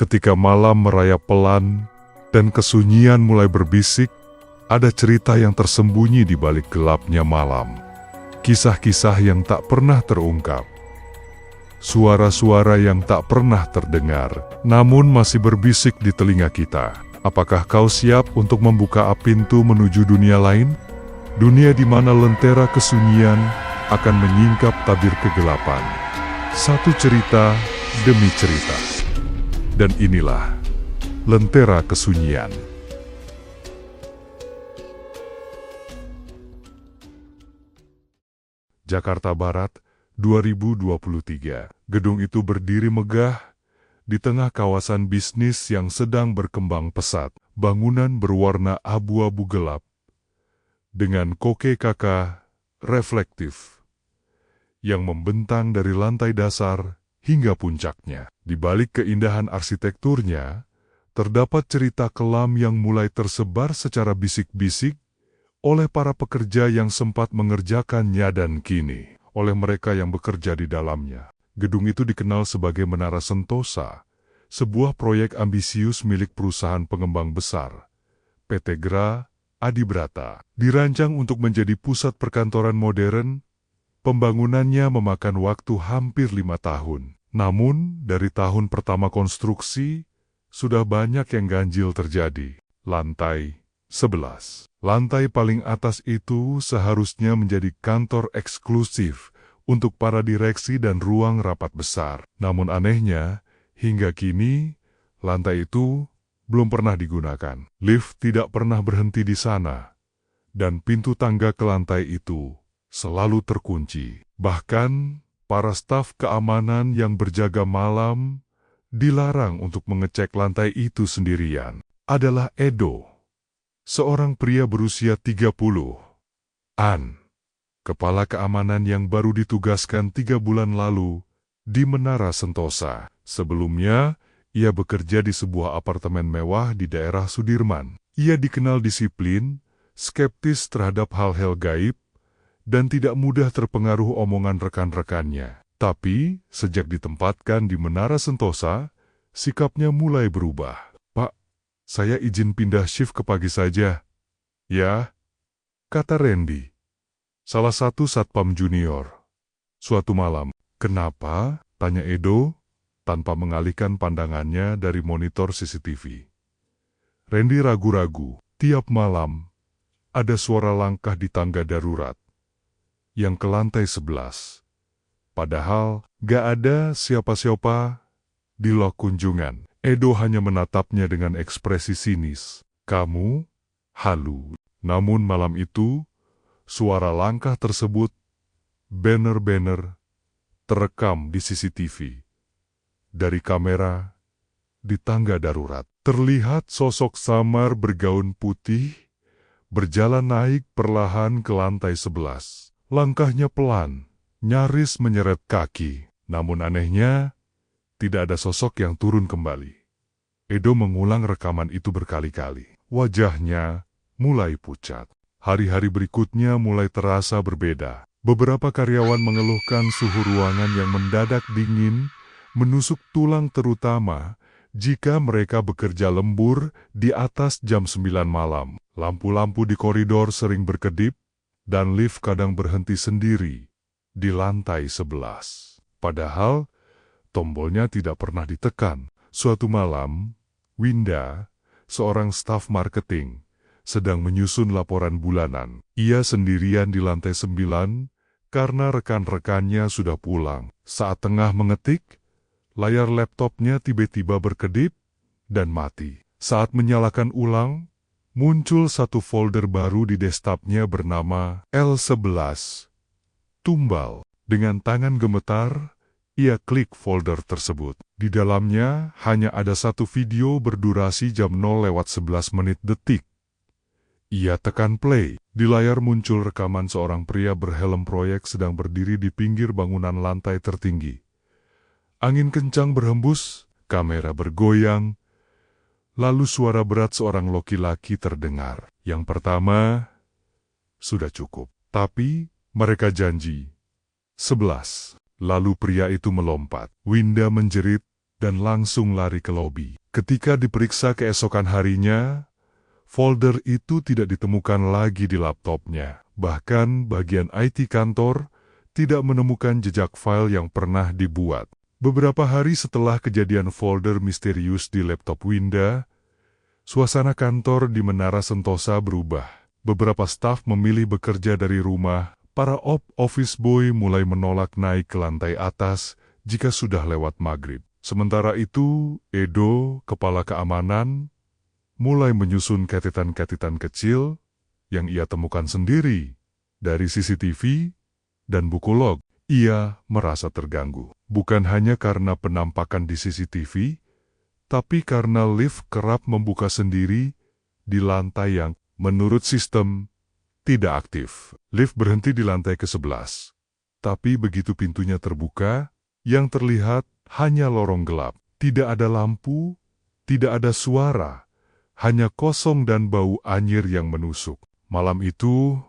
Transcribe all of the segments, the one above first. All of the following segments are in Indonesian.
Ketika malam merayap pelan dan kesunyian mulai berbisik, ada cerita yang tersembunyi di balik gelapnya malam. Kisah-kisah yang tak pernah terungkap. Suara-suara yang tak pernah terdengar, namun masih berbisik di telinga kita. Apakah kau siap untuk membuka pintu menuju dunia lain? Dunia di mana lentera kesunyian akan menyingkap tabir kegelapan. Satu cerita demi cerita. Dan inilah Lentera Kesunyian. Jakarta Barat, 2023. Gedung itu berdiri megah di tengah kawasan bisnis yang sedang berkembang pesat. Bangunan berwarna abu-abu gelap dengan koke-kaka reflektif yang membentang dari lantai dasar hingga puncaknya. Di balik keindahan arsitekturnya, terdapat cerita kelam yang mulai tersebar secara bisik-bisik oleh para pekerja yang sempat mengerjakannya dan kini oleh mereka yang bekerja di dalamnya. Gedung itu dikenal sebagai Menara Sentosa, sebuah proyek ambisius milik perusahaan pengembang besar, PT Gra Adibrata. Dirancang untuk menjadi pusat perkantoran modern, pembangunannya memakan waktu hampir 5 tahun. Namun, dari tahun pertama konstruksi, sudah banyak yang ganjil terjadi. Lantai 11. Lantai paling atas itu seharusnya menjadi kantor eksklusif untuk para direksi dan ruang rapat besar. Namun anehnya, hingga kini, lantai itu belum pernah digunakan. Lift tidak pernah berhenti di sana, dan pintu tangga ke lantai itu selalu terkunci. Bahkan, para staf keamanan yang berjaga malam dilarang untuk mengecek lantai itu sendirian. Adalah Edo, seorang pria berusia 30-an, kepala keamanan yang baru ditugaskan 3 bulan lalu di Menara Sentosa. Sebelumnya, ia bekerja di sebuah apartemen mewah di daerah Sudirman. Ia dikenal disiplin, skeptis terhadap hal-hal gaib, dan tidak mudah terpengaruh omongan rekan-rekannya. Tapi, sejak ditempatkan di Menara Sentosa, sikapnya mulai berubah. "Pak, saya izin pindah shift ke pagi saja." "Ya," kata Randy, salah satu satpam junior. Suatu malam, "Kenapa?" tanya Edo, tanpa mengalihkan pandangannya dari monitor CCTV. Randy ragu-ragu. Tiap malam, ada suara langkah di tangga darurat yang ke lantai 11. Padahal gak ada siapa-siapa di lok kunjungan. Edo hanya menatapnya dengan ekspresi sinis. "Kamu halu." Namun malam itu, suara langkah tersebut benar-benar terekam di CCTV. Dari kamera di tangga darurat, terlihat sosok samar bergaun putih berjalan naik perlahan ke lantai 11. Langkahnya pelan, nyaris menyeret kaki. Namun anehnya, tidak ada sosok yang turun kembali. Edo mengulang rekaman itu berkali-kali. Wajahnya mulai pucat. Hari-hari berikutnya mulai terasa berbeda. Beberapa karyawan mengeluhkan suhu ruangan yang mendadak dingin, menusuk tulang terutama jika mereka bekerja lembur di atas jam 9 malam. Lampu-lampu di koridor sering berkedip, dan lift kadang berhenti sendiri di lantai 11. Padahal, tombolnya tidak pernah ditekan. Suatu malam, Winda, seorang staf marketing, sedang menyusun laporan bulanan. Ia sendirian di lantai 9 karena rekan-rekannya sudah pulang. Saat tengah mengetik, layar laptopnya tiba-tiba berkedip dan mati. Saat menyalakan ulang, muncul satu folder baru di desktopnya bernama L11. Tumbal. Dengan tangan gemetar, ia klik folder tersebut. Di dalamnya hanya ada satu video berdurasi jam 0:11. Ia tekan play. Di layar muncul rekaman seorang pria berhelm proyek sedang berdiri di pinggir bangunan lantai tertinggi. Angin kencang berhembus, kamera bergoyang, lalu suara berat seorang laki-laki terdengar. Yang pertama, sudah cukup. Tapi, mereka janji. 11. Lalu pria itu melompat. Winda menjerit dan langsung lari ke lobi. Ketika diperiksa keesokan harinya, folder itu tidak ditemukan lagi di laptopnya. Bahkan bagian IT kantor tidak menemukan jejak file yang pernah dibuat. Beberapa hari setelah kejadian folder misterius di laptop Winda, suasana kantor di Menara Sentosa berubah. Beberapa staf memilih bekerja dari rumah. Para office boy mulai menolak naik ke lantai atas jika sudah lewat maghrib. Sementara itu, Edo, kepala keamanan, mulai menyusun catatan-catatan kecil yang ia temukan sendiri dari CCTV dan buku log. Ia merasa terganggu. Bukan hanya karena penampakan di CCTV, tapi karena lift kerap membuka sendiri di lantai yang, menurut sistem, tidak aktif. Lift berhenti di lantai ke-11. Tapi begitu pintunya terbuka, yang terlihat hanya lorong gelap. Tidak ada lampu, tidak ada suara, hanya kosong dan bau anyir yang menusuk. Malam itu,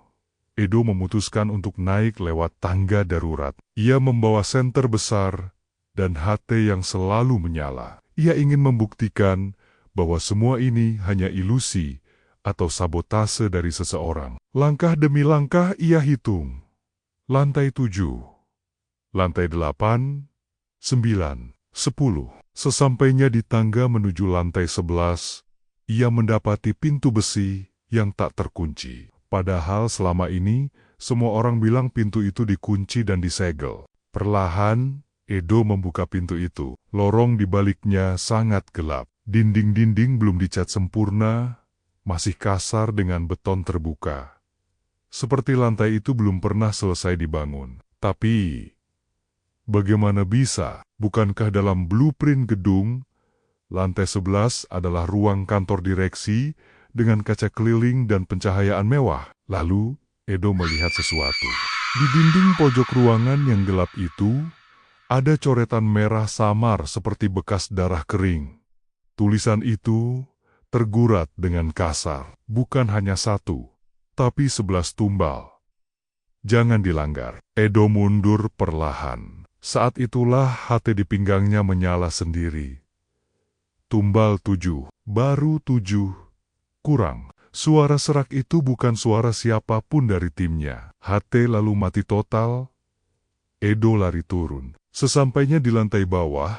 Edo memutuskan untuk naik lewat tangga darurat. Ia membawa senter besar dan HT yang selalu menyala. Ia ingin membuktikan bahwa semua ini hanya ilusi atau sabotase dari seseorang. Langkah demi langkah ia hitung. Lantai 7, lantai 8, 9, 10. Sesampainya di tangga menuju lantai 11, ia mendapati pintu besi yang tak terkunci. Padahal selama ini, semua orang bilang pintu itu dikunci dan disegel. Perlahan, Edo membuka pintu itu. Lorong di baliknya sangat gelap. Dinding-dinding belum dicat sempurna, masih kasar dengan beton terbuka. Seperti lantai itu belum pernah selesai dibangun. Tapi, bagaimana bisa? Bukankah dalam blueprint gedung, lantai 11 adalah ruang kantor direksi dengan kaca keliling dan pencahayaan mewah? Lalu, Edo melihat sesuatu. Di dinding pojok ruangan yang gelap itu, ada coretan merah samar seperti bekas darah kering. Tulisan itu tergurat dengan kasar, bukan hanya satu, tapi 11 tumbal. Jangan dilanggar. Edo mundur perlahan. Saat itulah hati di pinggangnya menyala sendiri. Tumbal 7, baru 7, kurang. Suara serak itu bukan suara siapapun dari timnya. HT lalu mati total. Edo lari turun. Sesampainya di lantai bawah,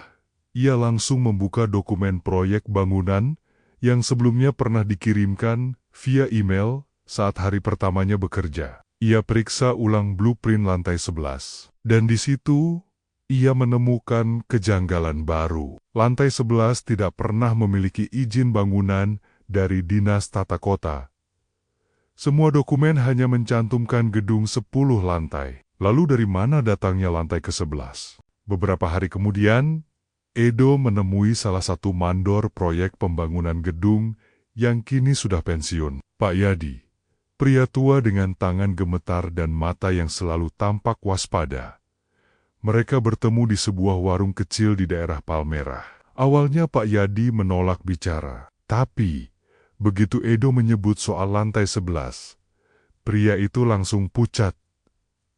ia langsung membuka dokumen proyek bangunan yang sebelumnya pernah dikirimkan via email saat hari pertamanya bekerja. Ia periksa ulang blueprint lantai 11. Dan di situ, ia menemukan kejanggalan baru. Lantai 11 tidak pernah memiliki izin bangunan dari Dinas Tata Kota. Semua dokumen hanya mencantumkan gedung 10 lantai. Lalu dari mana datangnya lantai ke-11? Beberapa hari kemudian, Edo menemui salah satu mandor proyek pembangunan gedung yang kini sudah pensiun, Pak Yadi. Pria tua dengan tangan gemetar dan mata yang selalu tampak waspada. Mereka bertemu di sebuah warung kecil di daerah Palmerah. Awalnya Pak Yadi menolak bicara, tapi begitu Edo menyebut soal lantai 11, pria itu langsung pucat.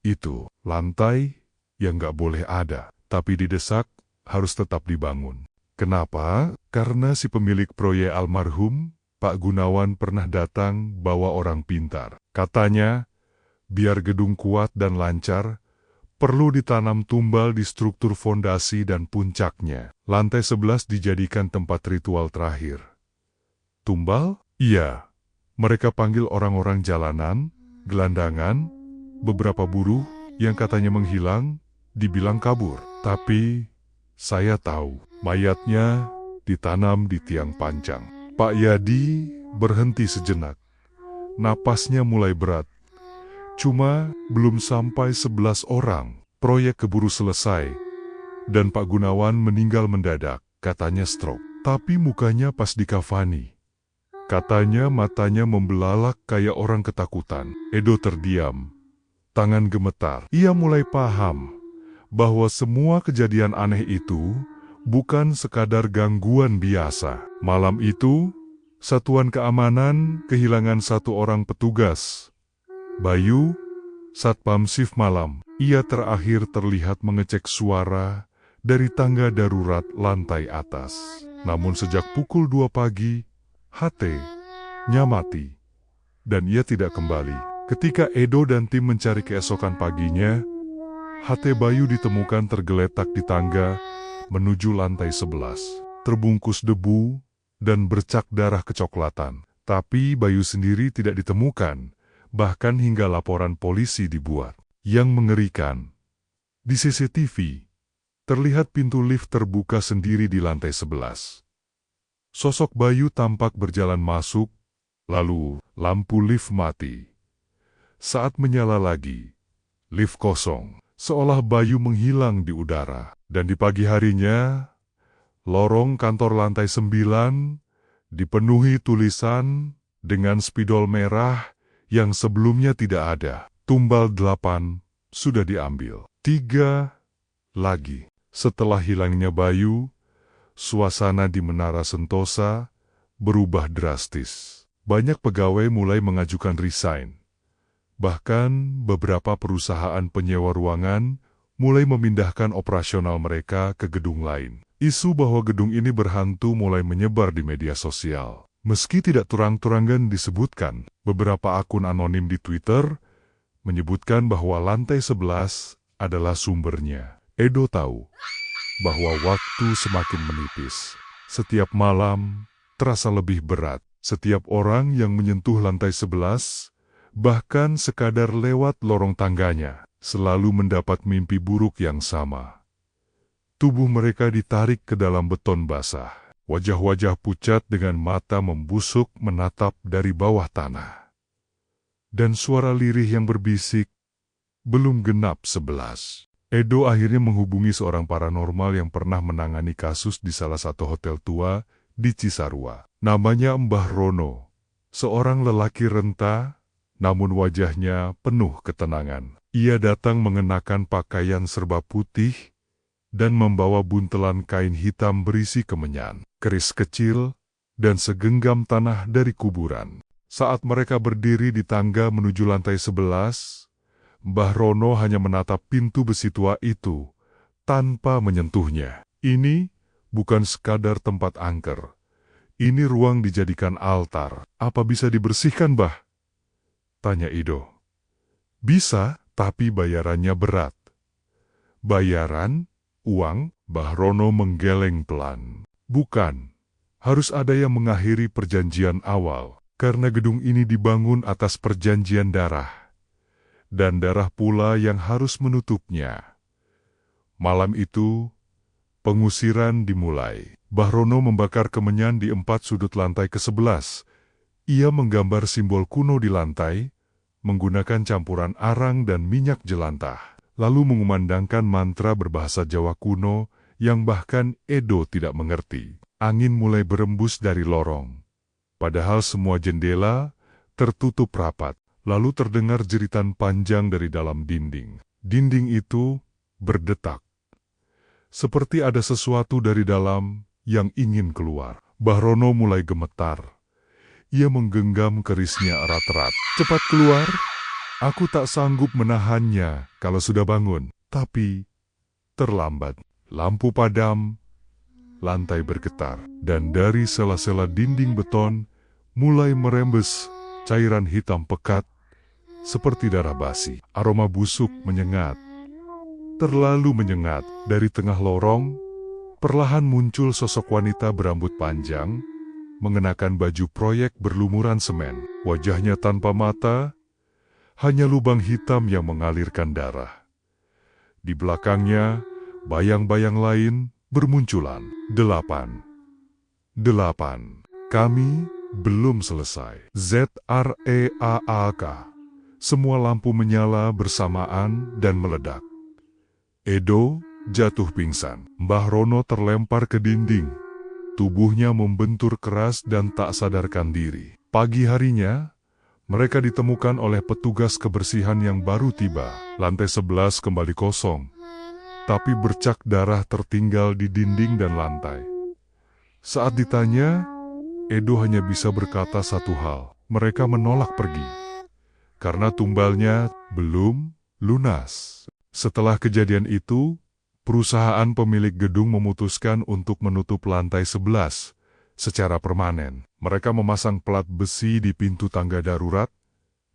Itu lantai yang gak boleh ada, tapi didesak harus tetap dibangun. Kenapa? Karena si pemilik proyek almarhum, Pak Gunawan pernah datang bawa orang pintar. Katanya, biar gedung kuat dan lancar, perlu ditanam tumbal di struktur fondasi dan puncaknya. Lantai 11 dijadikan tempat ritual terakhir. Tumbal? Iya. Mereka panggil orang-orang jalanan, gelandangan, beberapa buruh yang katanya menghilang, dibilang kabur. Tapi, saya tahu, mayatnya ditanam di tiang panjang. Pak Yadi berhenti sejenak. Napasnya mulai berat. Cuma belum sampai 11 orang. Proyek keburu selesai. Dan Pak Gunawan meninggal mendadak, katanya stroke. Tapi mukanya pas dikafani. Katanya matanya membelalak kayak orang ketakutan. Edo terdiam. Tangan gemetar. Ia mulai paham bahwa semua kejadian aneh itu bukan sekadar gangguan biasa. Malam itu, Satuan Keamanan kehilangan satu orang petugas. Bayu, Satpam Shift malam. Ia terakhir terlihat mengecek suara dari tangga darurat lantai atas. Namun sejak pukul 2 pagi, HT-nya mati, dan ia tidak kembali. Ketika Edo dan tim mencari keesokan paginya, HT Bayu ditemukan tergeletak di tangga menuju lantai 11, terbungkus debu dan bercak darah kecoklatan. Tapi Bayu sendiri tidak ditemukan, bahkan hingga laporan polisi dibuat. Yang mengerikan, di CCTV, terlihat pintu lift terbuka sendiri di lantai 11. Sosok Bayu tampak berjalan masuk, lalu lampu lift mati. Saat menyala lagi, lift kosong, seolah Bayu menghilang di udara. Dan di pagi harinya, lorong kantor lantai 9 dipenuhi tulisan dengan spidol merah yang sebelumnya tidak ada. Tumbal 8 sudah diambil. 3 lagi. Setelah hilangnya Bayu, suasana di Menara Sentosa berubah drastis. Banyak pegawai mulai mengajukan resign. Bahkan beberapa perusahaan penyewa ruangan mulai memindahkan operasional mereka ke gedung lain. Isu bahwa gedung ini berhantu mulai menyebar di media sosial. Meski tidak terang-terangan disebutkan, beberapa akun anonim di Twitter menyebutkan bahwa lantai 11 adalah sumbernya. Edo tahu bahwa waktu semakin menipis. Setiap malam terasa lebih berat. Setiap orang yang menyentuh lantai 11, bahkan sekadar lewat lorong tangganya, selalu mendapat mimpi buruk yang sama. Tubuh mereka ditarik ke dalam beton basah. Wajah-wajah pucat dengan mata membusuk menatap dari bawah tanah. Dan suara lirih yang berbisik, belum genap 11. Edo akhirnya menghubungi seorang paranormal yang pernah menangani kasus di salah satu hotel tua di Cisarua. Namanya Mbah Rono, seorang lelaki renta, namun wajahnya penuh ketenangan. Ia datang mengenakan pakaian serba putih dan membawa buntelan kain hitam berisi kemenyan, keris kecil, dan segenggam tanah dari kuburan. Saat mereka berdiri di tangga menuju lantai 11, Mbah Rono hanya menatap pintu besi tua itu, tanpa menyentuhnya. Ini bukan sekadar tempat angker. Ini ruang dijadikan altar. Apa bisa dibersihkan, Mbah? Tanya Edo. Bisa, tapi bayarannya berat. Bayaran? Uang? Mbah Rono menggeleng pelan. Bukan. Harus ada yang mengakhiri perjanjian awal. Karena gedung ini dibangun atas perjanjian darah. Dan darah pula yang harus menutupnya. Malam itu, pengusiran dimulai. Mbah Rono membakar kemenyan di 4 sudut lantai ke-11. Ia menggambar simbol kuno di lantai, menggunakan campuran arang dan minyak jelantah. Lalu mengumandangkan mantra berbahasa Jawa kuno yang bahkan Edo tidak mengerti. Angin mulai berembus dari lorong. Padahal semua jendela tertutup rapat. Lalu terdengar jeritan panjang dari dalam dinding. Dinding itu berdetak. Seperti ada sesuatu dari dalam yang ingin keluar. Mbah Rono mulai gemetar. Ia menggenggam kerisnya erat-erat. Cepat keluar! Aku tak sanggup menahannya kalau sudah bangun. Tapi terlambat. Lampu padam, lantai bergetar. Dan dari sela-sela dinding beton mulai merembes cairan hitam pekat seperti darah basi. Aroma busuk menyengat. Terlalu menyengat. Dari tengah lorong, perlahan muncul sosok wanita berambut panjang, mengenakan baju proyek berlumuran semen. Wajahnya tanpa mata, hanya lubang hitam yang mengalirkan darah. Di belakangnya, bayang-bayang lain bermunculan. 8. Kami belum selesai. ZREAAK. Semua lampu menyala bersamaan dan meledak. Edo jatuh pingsan. Mbah Rono terlempar ke dinding. Tubuhnya membentur keras dan tak sadarkan diri. Pagi harinya, mereka ditemukan oleh petugas kebersihan yang baru tiba. Lantai 11 kembali kosong, tapi bercak darah tertinggal di dinding dan lantai. Saat ditanya, Edo hanya bisa berkata satu hal. Mereka menolak pergi, karena tumbalnya belum lunas. Setelah kejadian itu, Perusahaan pemilik gedung memutuskan untuk menutup lantai 11 secara permanen. Mereka memasang plat besi di pintu tangga darurat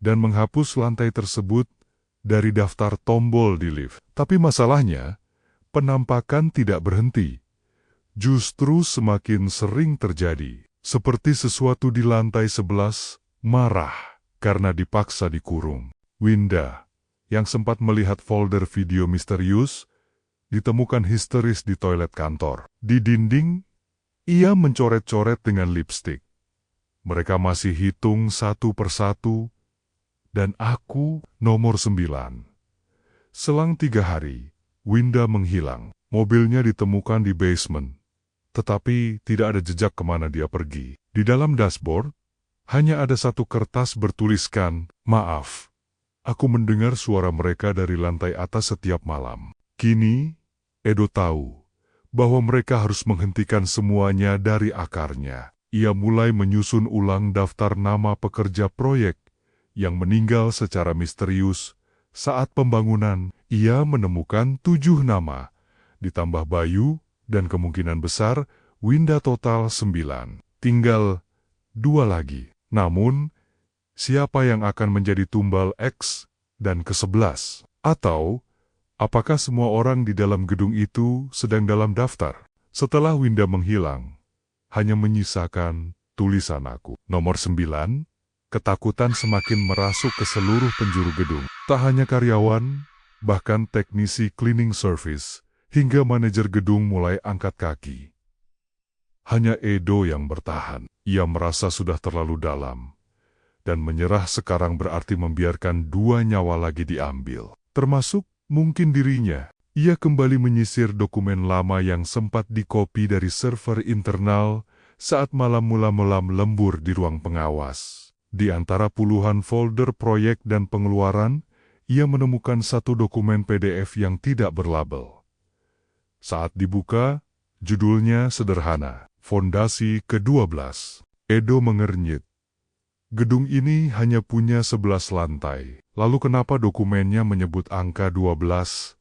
dan menghapus lantai tersebut dari daftar tombol di lift. Tapi masalahnya, penampakan tidak berhenti. Justru semakin sering terjadi. Seperti sesuatu di lantai 11 marah karena dipaksa dikurung. Winda, yang sempat melihat folder video misterius, ditemukan histeris di toilet kantor. Di dinding, ia mencoret-coret dengan lipstik. Mereka masih hitung satu persatu, dan aku nomor 9. Selang 3 hari, Winda menghilang. Mobilnya ditemukan di basement, tetapi tidak ada jejak kemana dia pergi. Di dalam dashboard, hanya ada satu kertas bertuliskan, "Maaf, aku mendengar suara mereka dari lantai atas setiap malam." Kini, Edo tahu bahwa mereka harus menghentikan semuanya dari akarnya. Ia mulai menyusun ulang daftar nama pekerja proyek yang meninggal secara misterius saat pembangunan. Ia menemukan 7 nama, ditambah Bayu, dan kemungkinan besar Winda, total 9. Tinggal 2 lagi. Namun, siapa yang akan menjadi tumbal X dan ke-11? Atau apakah semua orang di dalam gedung itu sedang dalam daftar? Setelah Winda menghilang, hanya menyisakan tulisan aku. Nomor 9, ketakutan semakin merasuk ke seluruh penjuru gedung. Tak hanya karyawan, bahkan teknisi cleaning service, hingga manajer gedung mulai angkat kaki. Hanya Edo yang bertahan. Ia merasa sudah terlalu dalam, dan menyerah sekarang berarti membiarkan 2 nyawa lagi diambil. Termasuk mungkin dirinya. Ia kembali menyisir dokumen lama yang sempat dikopi dari server internal saat malam mula-mula lembur di ruang pengawas. Di antara puluhan folder proyek dan pengeluaran, ia menemukan satu dokumen PDF yang tidak berlabel. Saat dibuka, judulnya sederhana, Fondasi ke-12. Edo mengernyit. Gedung ini hanya punya 11 lantai. Lalu kenapa dokumennya menyebut angka 12?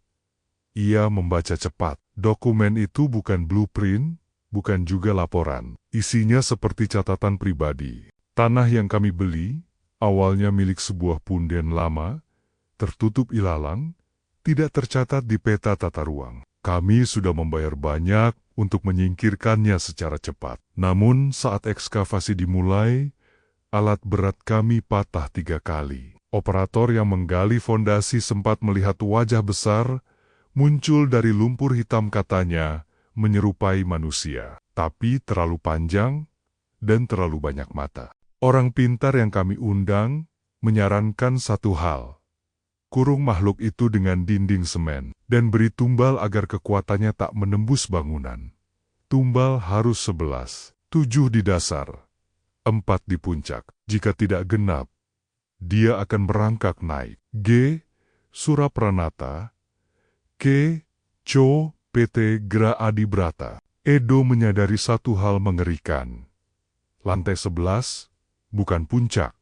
Ia membaca cepat. Dokumen itu bukan blueprint, bukan juga laporan. Isinya seperti catatan pribadi. Tanah yang kami beli, awalnya milik sebuah punden lama, tertutup ilalang, tidak tercatat di peta tata ruang. Kami sudah membayar banyak untuk menyingkirkannya secara cepat. Namun saat ekskavasi dimulai, alat berat kami patah 3 kali. Operator yang menggali fondasi sempat melihat wajah besar muncul dari lumpur hitam, katanya menyerupai manusia, tapi terlalu panjang dan terlalu banyak mata. Orang pintar yang kami undang menyarankan satu hal. Kurung makhluk itu dengan dinding semen dan beri tumbal agar kekuatannya tak menembus bangunan. Tumbal harus 11, 7 di dasar, 4 di puncak. Jika tidak genap, dia akan merangkak naik. G. Surapranata, K. Co. PT Gra Adibrata. Edo menyadari satu hal mengerikan. Lantai 11 bukan puncak,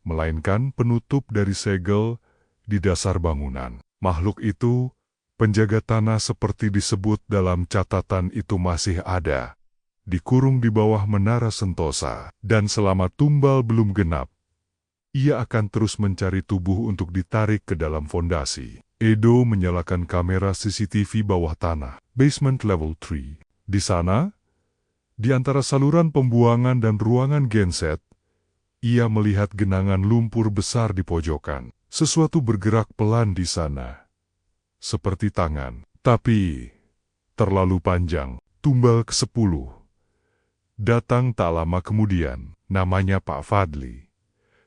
melainkan penutup dari segel di dasar bangunan. Makhluk itu, penjaga tanah seperti disebut dalam catatan itu, masih ada, dikurung di bawah menara Sentosa. Dan selama tumbal belum genap, ia akan terus mencari tubuh untuk ditarik ke dalam fondasi. Edo menyalakan kamera CCTV bawah tanah, basement level 3. Di sana, di antara saluran pembuangan dan ruangan genset, ia melihat genangan lumpur besar di pojokan. Sesuatu bergerak pelan di sana, seperti tangan, tapi terlalu panjang. Tumbal ke-10 datang tak lama kemudian. Namanya Pak Fadli,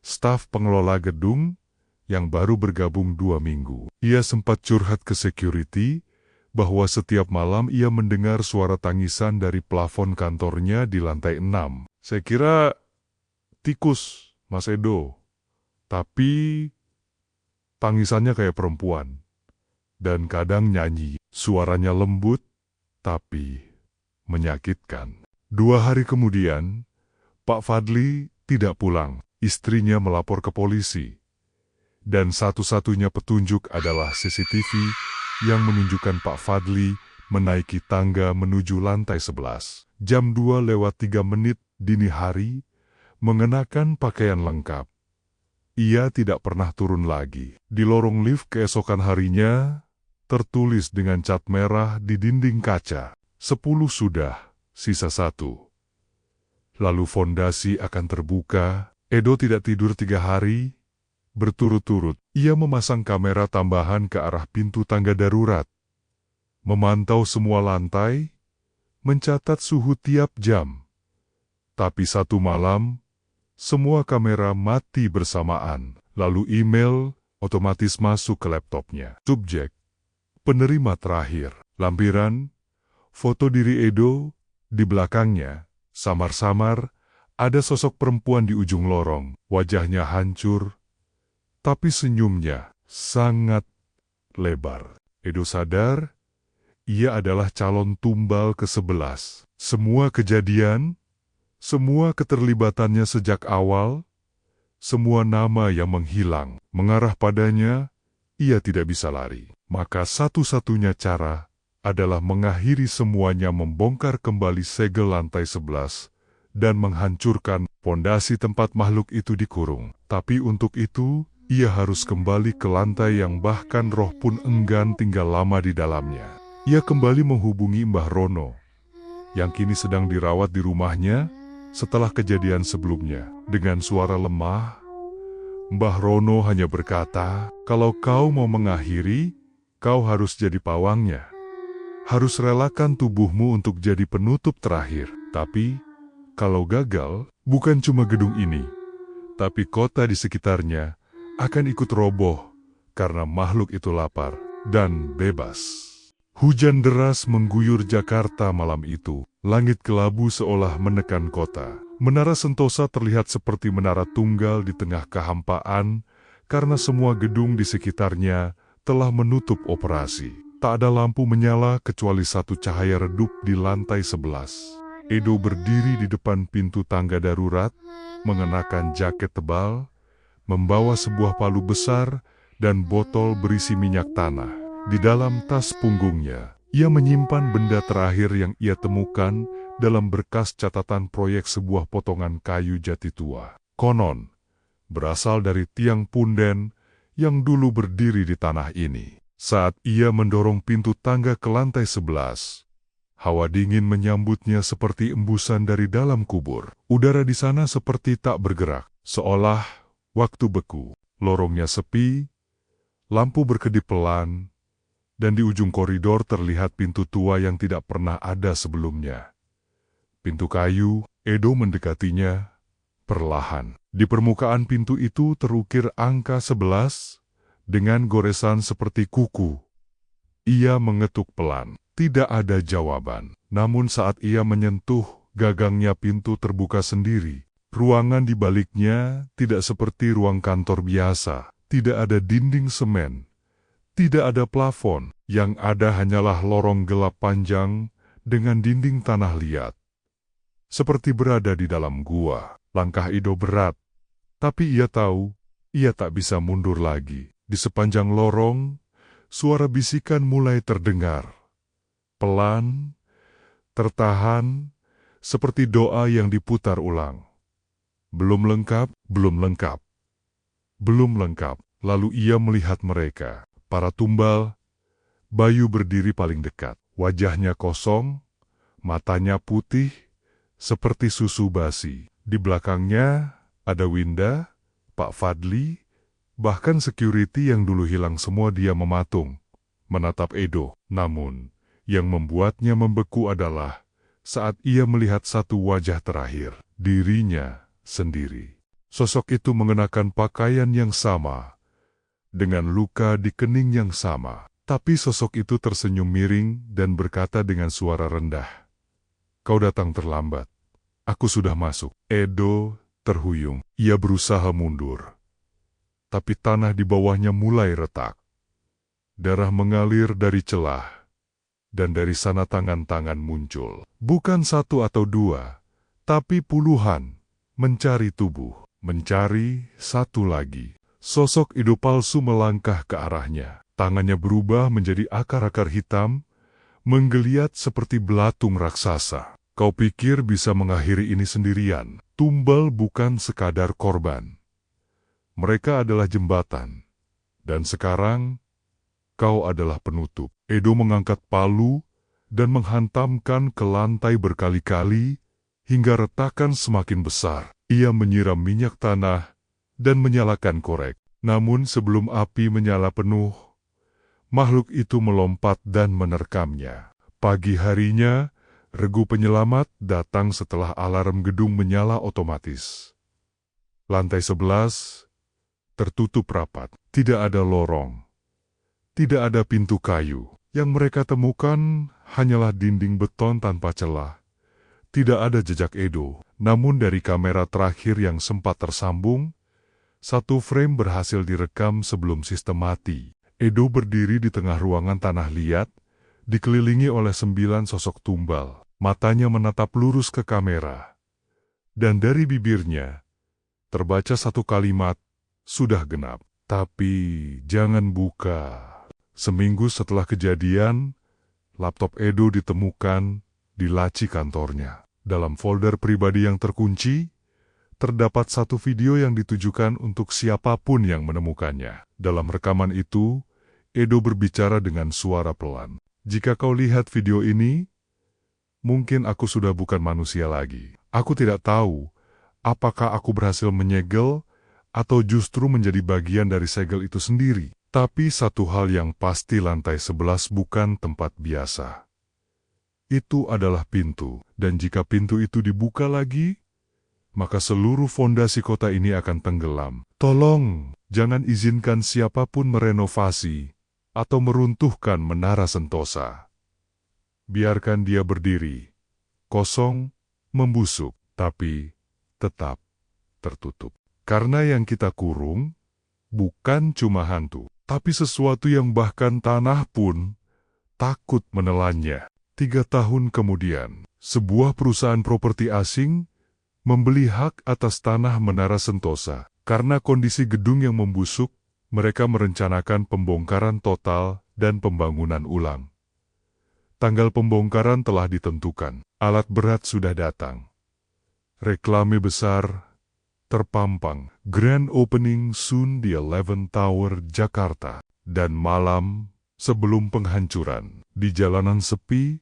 staf pengelola gedung yang baru bergabung 2 minggu. Ia sempat curhat ke security bahwa setiap malam ia mendengar suara tangisan dari plafon kantornya di lantai 6. Saya kira tikus, Mas Edo, tapi tangisannya kayak perempuan, dan kadang nyanyi. Suaranya lembut, tapi menyakitkan. 2 hari kemudian, Pak Fadli tidak pulang. Istrinya melapor ke polisi. Dan satu-satunya petunjuk adalah CCTV yang menunjukkan Pak Fadli menaiki tangga menuju lantai 11. Jam 2:03 dini hari, mengenakan pakaian lengkap. Ia tidak pernah turun lagi. Di lorong lift keesokan harinya, tertulis dengan cat merah di dinding kaca. 10 sudah, sisa 1. Lalu fondasi akan terbuka. Edo tidak tidur 3 hari. Berturut-turut, ia memasang kamera tambahan ke arah pintu tangga darurat. Memantau semua lantai, mencatat suhu tiap jam. Tapi satu malam, semua kamera mati bersamaan. Lalu email otomatis masuk ke laptopnya. Subjek, penerima terakhir. Lampiran, foto diri Edo. Di belakangnya, samar-samar, ada sosok perempuan di ujung lorong. Wajahnya hancur, tapi senyumnya sangat lebar. Edo sadar, ia adalah calon tumbal ke-11. Semua kejadian, semua keterlibatannya sejak awal, semua nama yang menghilang, mengarah padanya, ia tidak bisa lari. Maka satu-satunya cara adalah mengakhiri semuanya, membongkar kembali segel lantai 11 dan menghancurkan pondasi tempat makhluk itu dikurung. Tapi untuk itu, ia harus kembali ke lantai yang bahkan roh pun enggan tinggal lama di dalamnya. Ia kembali menghubungi Mbah Rono, yang kini sedang dirawat di rumahnya setelah kejadian sebelumnya. Dengan suara lemah, Mbah Rono hanya berkata, "Kalau kau mau mengakhiri, kau harus jadi pawangnya. Harus relakan tubuhmu untuk jadi penutup terakhir. Tapi, kalau gagal, bukan cuma gedung ini, tapi kota di sekitarnya akan ikut roboh karena makhluk itu lapar dan bebas." Hujan deras mengguyur Jakarta malam itu. Langit kelabu seolah menekan kota. Menara Sentosa terlihat seperti menara tunggal di tengah kehampaan karena semua gedung di sekitarnya telah menutup operasi. Tak ada lampu menyala kecuali satu cahaya redup di lantai 11. Edo berdiri di depan pintu tangga darurat, mengenakan jaket tebal, membawa sebuah palu besar dan botol berisi minyak tanah. Di dalam tas punggungnya, ia menyimpan benda terakhir yang ia temukan dalam berkas catatan proyek sebuah potongan kayu jati tua. Konon, berasal dari tiang punden yang dulu berdiri di tanah ini. Saat ia mendorong pintu tangga ke lantai 11, hawa dingin menyambutnya seperti embusan dari dalam kubur. Udara di sana seperti tak bergerak, seolah waktu beku. Lorongnya sepi, lampu berkedip pelan, dan di ujung koridor terlihat pintu tua yang tidak pernah ada sebelumnya. Pintu kayu, Edo mendekatinya perlahan. Di permukaan pintu itu terukir angka 11 dengan goresan seperti kuku. Ia mengetuk pelan. Tidak ada jawaban. Namun saat ia menyentuh gagangnya, pintu terbuka sendiri. Ruangan di baliknya tidak seperti ruang kantor biasa. Tidak ada dinding semen. Tidak ada plafon, yang ada hanyalah lorong gelap panjang dengan dinding tanah liat. Seperti berada di dalam gua. Langkah Edo berat, tapi ia tahu, ia tak bisa mundur lagi. Di sepanjang lorong, suara bisikan mulai terdengar. Pelan, tertahan, seperti doa yang diputar ulang. Belum lengkap, belum lengkap, belum lengkap. Lalu ia melihat mereka. Para tumbal, Bayu berdiri paling dekat. Wajahnya kosong, matanya putih, seperti susu basi. Di belakangnya ada Winda, Pak Fadli, bahkan security yang dulu hilang semua. Dia mematung, menatap Edo. Namun, yang membuatnya membeku adalah saat ia melihat satu wajah terakhir, dirinya sendiri. Sosok itu mengenakan pakaian yang sama, dengan luka di kening yang sama. Tapi sosok itu tersenyum miring dan berkata dengan suara rendah, "Kau datang terlambat. Aku sudah masuk." Edo terhuyung. Ia berusaha mundur. Tapi tanah di bawahnya mulai retak. Darah mengalir dari celah. Dan dari sana tangan-tangan muncul. Bukan satu atau dua, tapi puluhan. Mencari tubuh. Mencari satu lagi. Sosok Edo palsu melangkah ke arahnya. Tangannya berubah menjadi akar-akar hitam, menggeliat seperti belatung raksasa. Kau pikir bisa mengakhiri ini sendirian? Tumbal bukan sekadar korban. Mereka adalah jembatan. Dan sekarang, kau adalah penutup. Edo mengangkat palu dan menghantamkan ke lantai berkali-kali hingga retakan semakin besar. Ia menyiram minyak tanah dan menyalakan korek. Namun sebelum api menyala penuh, makhluk itu melompat dan menerkamnya. Pagi harinya, regu penyelamat datang setelah alarm gedung menyala otomatis. Lantai 11 tertutup rapat. Tidak ada lorong. Tidak ada pintu kayu. Yang mereka temukan hanyalah dinding beton tanpa celah. Tidak ada jejak Edo. Namun dari kamera terakhir yang sempat tersambung, satu frame berhasil direkam sebelum sistem mati. Edo berdiri di tengah ruangan tanah liat, dikelilingi oleh 9 sosok tumbal. Matanya menatap lurus ke kamera. Dan dari bibirnya, terbaca satu kalimat, "Sudah genap." Tapi jangan buka. Seminggu setelah kejadian, laptop Edo ditemukan di laci kantornya. Dalam folder pribadi yang terkunci, terdapat satu video yang ditujukan untuk siapapun yang menemukannya. Dalam rekaman itu, Edo berbicara dengan suara pelan. "Jika kau lihat video ini, mungkin aku sudah bukan manusia lagi. Aku tidak tahu apakah aku berhasil menyegel atau justru menjadi bagian dari segel itu sendiri. Tapi satu hal yang pasti, lantai 11 bukan tempat biasa. Itu adalah pintu, dan jika pintu itu dibuka lagi, maka seluruh fondasi kota ini akan tenggelam. Tolong, jangan izinkan siapapun merenovasi atau meruntuhkan Menara Sentosa. Biarkan dia berdiri, kosong, membusuk, tapi tetap tertutup. Karena yang kita kurung bukan cuma hantu, tapi sesuatu yang bahkan tanah pun takut menelannya." 3 tahun kemudian, sebuah perusahaan properti asing membeli hak atas tanah Menara Sentosa. Karena kondisi gedung yang membusuk, mereka merencanakan pembongkaran total dan pembangunan ulang. Tanggal pembongkaran telah ditentukan. Alat berat sudah datang. Reklame besar terpampang. Grand opening soon di 11 Tower, Jakarta. Dan malam sebelum penghancuran, di jalanan sepi,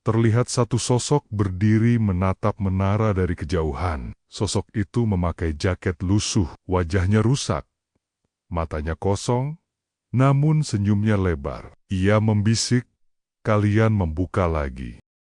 terlihat satu sosok berdiri menatap menara dari kejauhan. Sosok itu memakai jaket lusuh, wajahnya rusak, matanya kosong, namun senyumnya lebar. Ia membisik, "Kalian membuka lagi.